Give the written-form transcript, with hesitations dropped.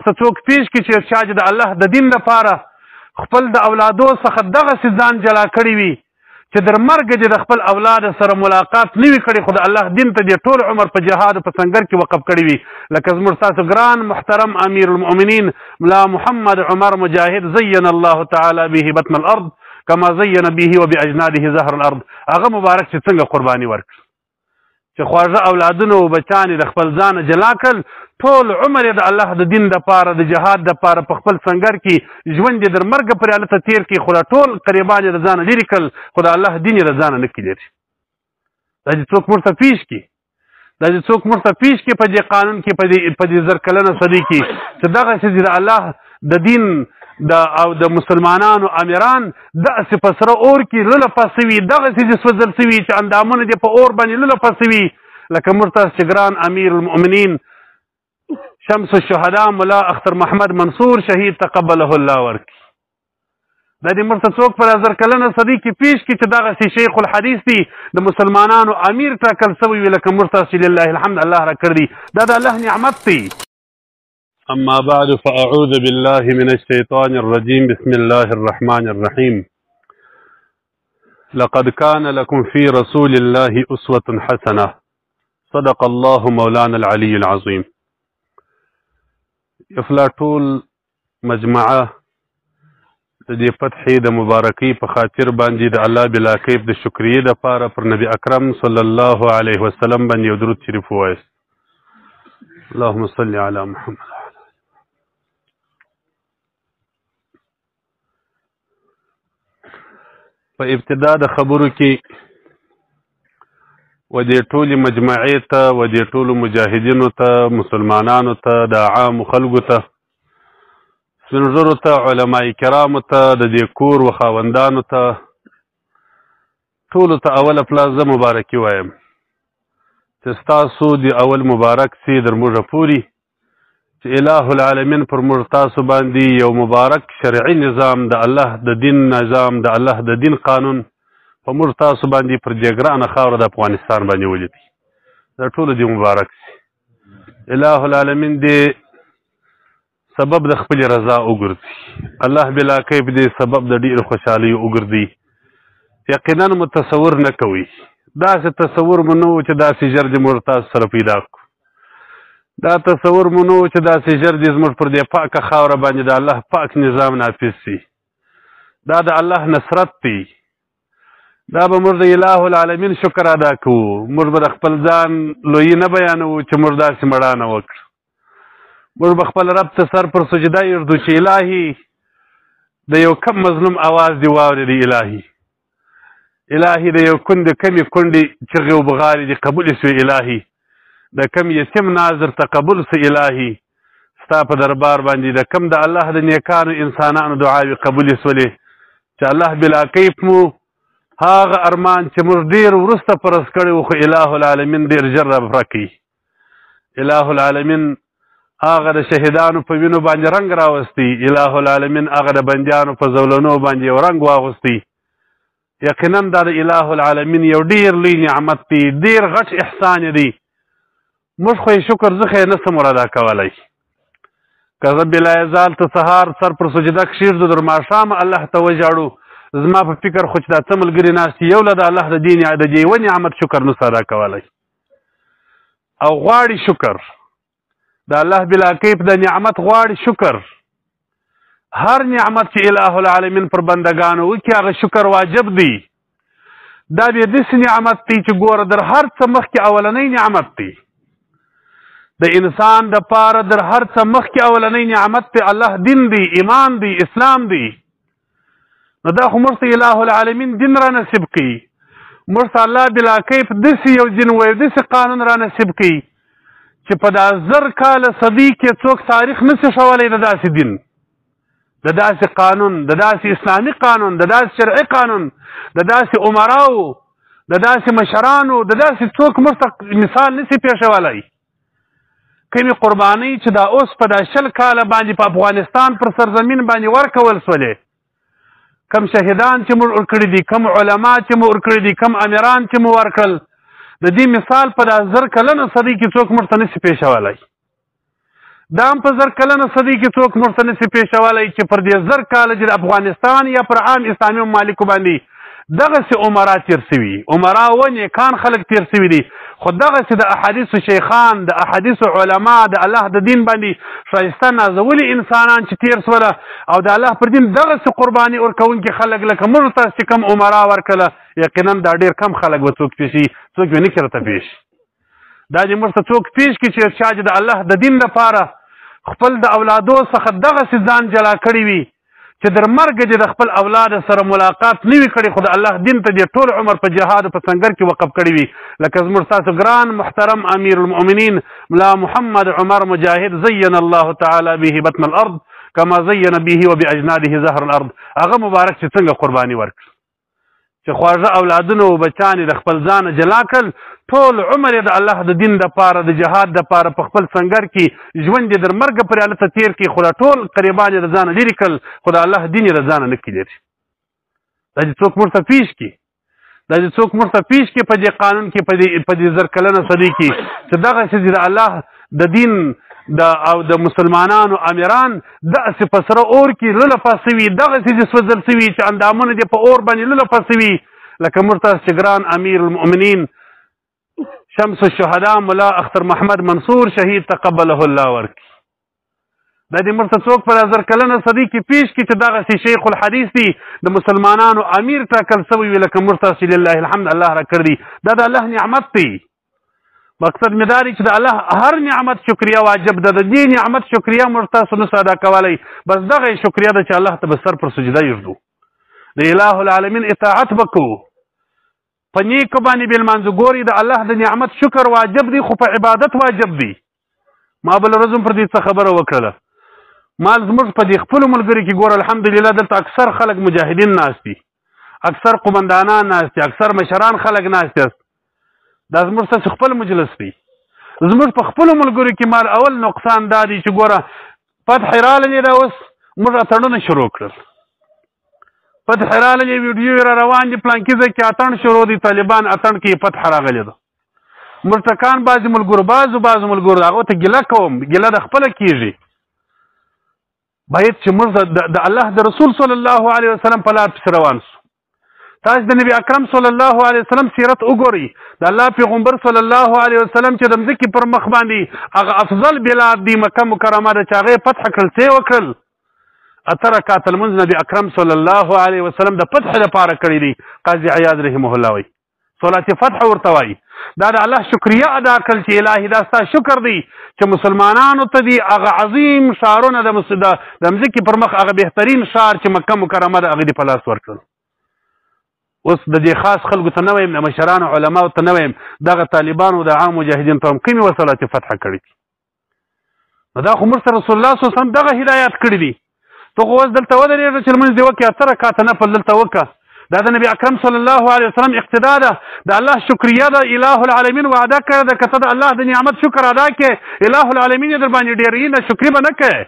ورته څوک پیش کړي چې چا چې د الله د دین لپاره خپل د اولادو څخه دغسې ځان جلا کړی وي چې در مرګه چې د خپل اولاد سره ملاقات نه وي کړی، خو د الله دین ته دې ټول عمر په جهاد په سنګر کې وقف کړی وي، لکه زموږ ستاسو ګران محترم امیر المؤمنین ملا محمد عمر مجاهد زین الله تعالی به بطن الارض کما زین به وباجناده زهر الارض. هغه مبارک چې څنګه قرباني ورکړ چې خواږه اولادونه او بچان د خپل ځان جلا کړل، ټول عمر د الله د دین دپاره د جهاد دپاره په خپل سنګر کې ژوند یې در مرګه پرې هلته تېر کړي، خو دا ټول قریبان یې د ځانه لرې کړل، خو د الله دین یې د ځانه نه کړي لري. دا چې څوک موږ ته پیش کړي، دا چې څوک موږ ته پیش کړي په دې قانون کې په دې زر کلنه صدۍ کې چې دغسې د الله د دین او د مسلمانانو امیران داسې په سره اور کې لله پسې وي، دغسې چې سوځل سوي چې اندامونه دې په اور باندې لله پسې وي، لکه موږ ته چې ګران امیر المؤمنین شمس الشهدا ملا اختر محمد منصور شهید تقبله الله ورکړي. دا دې موږ ته څوک په زر کلنه صدۍ کې پیش کړي چې دغسې شیخ الحدیث دی د مسلمانانو امیر ټاکل سوی وي، لکه موږ ته چې لله الحمد الله را کړ دی، دا د الله نعمت دی. أما بعد فأعوذ بالله من الشيطان الرجيم بسم الله الرحمن الرحيم. لقد كان لكم في رسول الله أسوة حسنة صدق الله مولانا العلي العظيم. افلاطول مجمعه د دې فتحې د مبارکۍ په خاطر باندې د الله بلا کیف د شکریې دپاره پر نبی اکرم صلی الله علیه وسلم باندې یو درود شریف ووایست. اللهم صل علی محمد. په ابتدا د خبرو کې و دې ټولې مجمعې ته و دې ټولو مجاهدینو ته مسلمانانو ته د عامو خلکو ته سپین ږیرو ته علماء کرامو ته د دې کور و خاوندانو ته ټولو ته اوله پلاس زه مبارکي وایم چې ستاسو د اول مبارک سي در موږه پوري چې اله العالمین پر موږ تاسو باندې یو مبارک شرعي نظام د الله د دین نظام د الله د دین قانون په موږ تاسو باندې پر دې ګرانه خاوره د افغانستان باندې ولیدي. دا ټولو دې مبارک سي. اله العالمین دې سبب د خپلې رضا وګرځي، الله بلا کیف دې سبب د ډېرې خوشحالۍ وګرځي. یقینا مو تصور نه کوئ، داسې تصور مو نه و چې داسې ژر دې موږ تاسو سره پیدا کړو، دا تصور مو نه و چې داسې ژر دې زموږ پر دې پاکه خاوره باندې د الله پاک نظام نافظ سي. دا د الله نصرت دی، دا به موږ د اله العالمین شکر ادا کوو، موږ به د خپل ځان لویي نه بیانوو چې موږ داسې مړانه وکړو، موږ به خپل رب ته سر پر سجده ایږدو چې الهي د یو کم مظلوم اواز دې واورېدی، الهي د یو کندې کمې کونډې چغې و بغارې دې قبولې سوې، الهي د کم یتیم ناظر ته قبول سه، الهي ستا په دربار باندې د کم د الله د نیکانو انسانانو دعاوې قبولې سولې چې الله بلا کیف مو هغه ارمان چې موږ ډېر وروسته فرض کړی و، خو اله العالمین ډېر ژر را پوره کوي. اله العالمین هغه د شهیدانو په وینو باندې رنګ راوستی، اله العالمین هغه د بندیانو په زولنو باندې یو رنګ واغوستی. یقینا دا د اله العالمین یو ډېر لوی نعمت دی، ډېر غټ احسان دی. موږ خو یې شکر زه خو یې نسم ور ادا کولی. که زه بلا یزال ته سهار سر پر سجده کښېږدو در ماښامه الله ته وژاړو، زما په فکر خو چې دا څه ملګري ناست یو له د الله د دین د دې یوه نعمت شکر نسو ادا کولی او غواړي شکر د الله بلا کیف د نعمت غواړي شکر. هر نعمت چې اله العالمین پر بندګانو وکړي هغه شکر واجب دی. دا بیا داسې نعمت دی چې ګوره در هر څه مخکې اولنی نعمت دی، د انسان دپاره در هر څه مخکې اولنی نعمت دی الله دین دی، ایمان دی، اسلام دی. نو دا خو موږ ته اله العالمین دین را نصیب کړي، موږ ته الله بلا کیف داسې یو دین وایي، داسې قانون را نصیب کړي چې په دا زر کاله صدۍ کې څوک تاریخ نسي ښولی د داسې دین، د داسې قانون، د داسې اسلامي قانون، د داسې شرعي قانون، د داسې عمراو، د داسې مشرانو، د داسې څوک موږ ته مثال نسي پیښولی. کومې قربانۍ چې دا اوس په دا 20 کاله باندې په افغانستان پر سرزمین باندې ورکول سولې، کم شهیدان چې مو ورکړي دي، کم علما چې مو ورکړي دي، کم امیران چې مو ورکړل، د دې مثال په دا 1000 کلنه صدۍ کې څوک موږ ته نسي پیښولی. دا هم په 1000 کلنه صدۍ کې څوک موږ ته نشي پېښولی چې پر دې 1000 کاله چې د افغانستان یا پر عام اسلامي ممالکو باندې دغسې عمرا تېر سوي عمرا و نیکان خلک تېر سوي دي خو دغسې د احادیثو شیخان د احادیثو علما د الله د دین باندې ښایسته نازولي انسانان چې تېر سوله او د الله پر دین دغسې قرباني ورکوونکي خلک لکه موږ تاسو چې کوم عمرا ورکړله یقینا دا ډېر کم خلک به څوک پېښي څوک به نه کړي راته پېښ دا چې موږ ته څوک پېښ کړي چې چا چې د الله د دین لپاره خپل د اولادو څخه دغسې ځان جلا کړی وي چې در مرګه چې د خپل اولاد سره ملاقات نه وي کړی خو د الله دین ته دې ټول عمر په جهاد په سنګر کې وقف کړی وي لکه زموږ ستاسو ګران محترم امیر المؤمنین ملا محمد عمر مجاهد زین الله تعالی به بطن الارض کما زین به وباجناده زهر الارض هغه مبارک چې څنګه قرباني ورکړ چې خواږه اولادونه او بچان د خپل ځان جلا کړل ټول عمر د الله د دین دپاره د جهاد دپاره په خپل سنګر کې ژوند یې در مرګه پرې هلته تېر کړي خو دا ټول قریبان یې د ځانه لرې کړل خو د الله دین یې د ځانه نه کړي لري دا چې څوک موږ ته پېښ کړي دا چې څوک موږ ته پېښ کړي په دې قانون کې په دې 1000 کلنه صدۍ کې چې دغسې د الله د دین او د مسلمانانو امیران داسې په سره اور کې لله پاسه وي دغسې چې سوځل سوي چې اندامونه دې په اور باندې لله پاسه وي لکه موږ تاسو چې ګران امیر المؤمنین شمس الشهداء ملا اختر محمد منصور شهید تقبله الله ورکړي دا دې موږ ته څوک په 1000 کلنه صدۍ کې پېښ کړي چې دغسې شیخ الحدیث دي د مسلمانانو امیر ټاکل سوی وي لکه موږ تاسو لله الحمد الله راکړ دي دا د الله نعمت دی مقصد مې دا دی چې د الله هر نعمت شکریه واجب ده د دې نعمت شکریه موږ تاسو نسو ادا کولی بس دغه یې شکریه ده چې الله ته به سر پر سجده یږدو د اله العالمین اطاعت به کوو په نیکو باندې بې لمانځو ګوري د الله د نعمت شکر واجب دی خو په عبادت واجب دی ما بله ورځ هم پر دې څه خبره وکړله ما زموږ په دې خپلو ملګري کې ګوره الحمدلله دلته اکثر خلک مجاهدین ناست دي اکثر قمندانان ناست دي اکثر مشران خلک ناست دي دا زموږ ستاسو خپل مجلس دی زموږ په خپلو ملګرو کې مال اول نقصان دا دی چې ګوره فتح راغلی دا اوس موږ اتڼونه شروع کړل فتح راغلی ویډیو را روان دي پلانکي ځای کې اتڼ شروع دي طالبان اتڼ کې فتح راغلی ده مرتکان بعضې ملګرو بعضو ملګرو هغو ته ګیله کوم ګیله د خپله کېږي باید چې موږ د الله د رسول صلی الله علیه وسلم په لار پسې روان سو تاسو د نبی اکرم صلی الله علیه وسلم سیرت وګورئ د الله پیغمبر صلی الله علیه وسلم چې د مځکې پر مخ باندې هغه افضل بلاد دی مکه مکرمه ده چې هغه یې فتح کړل څه یې وکړل 8 رکعات لمونځ نبی اکرم صلی الله علیه وسلم د فتح لپاره کړی دی قاضي عیاض رحمه الله وایي صلات فتح ورته وایي دا د الله شکریه ادا کړل چې الهي دا ستا شکر دی چې مسلمانانو ته دی هغه عظیم ښارونه د مځکې پر مخ هغه بهترین ښار چې مکه مکرمه ده هغه دې په لاس ورکړل اوس د دې خاص خلکو ته نه وایم د مشرانو علماو ته نه وایم دغه طالبانو د عام مجاهدین ته هم کومې وصلات فتح کړي دي نو دا خو موږ ته رسول الله صلی الله علیه وسلم دغه هدایات کړي دي ته خو اوس دلته ودرېږه چې لمونځ دې وکړې 8 رکعاته نفل دلته وکړه دا د نبي اکرم صلی الله علیه وسلم اقتدا ده د الله شکریه ده اله العالمین وعده کړې ده که ته د الله د نعمت شکر ادا کړې اله العالمین یې در باندې ډېروي نه شکري به نه کوې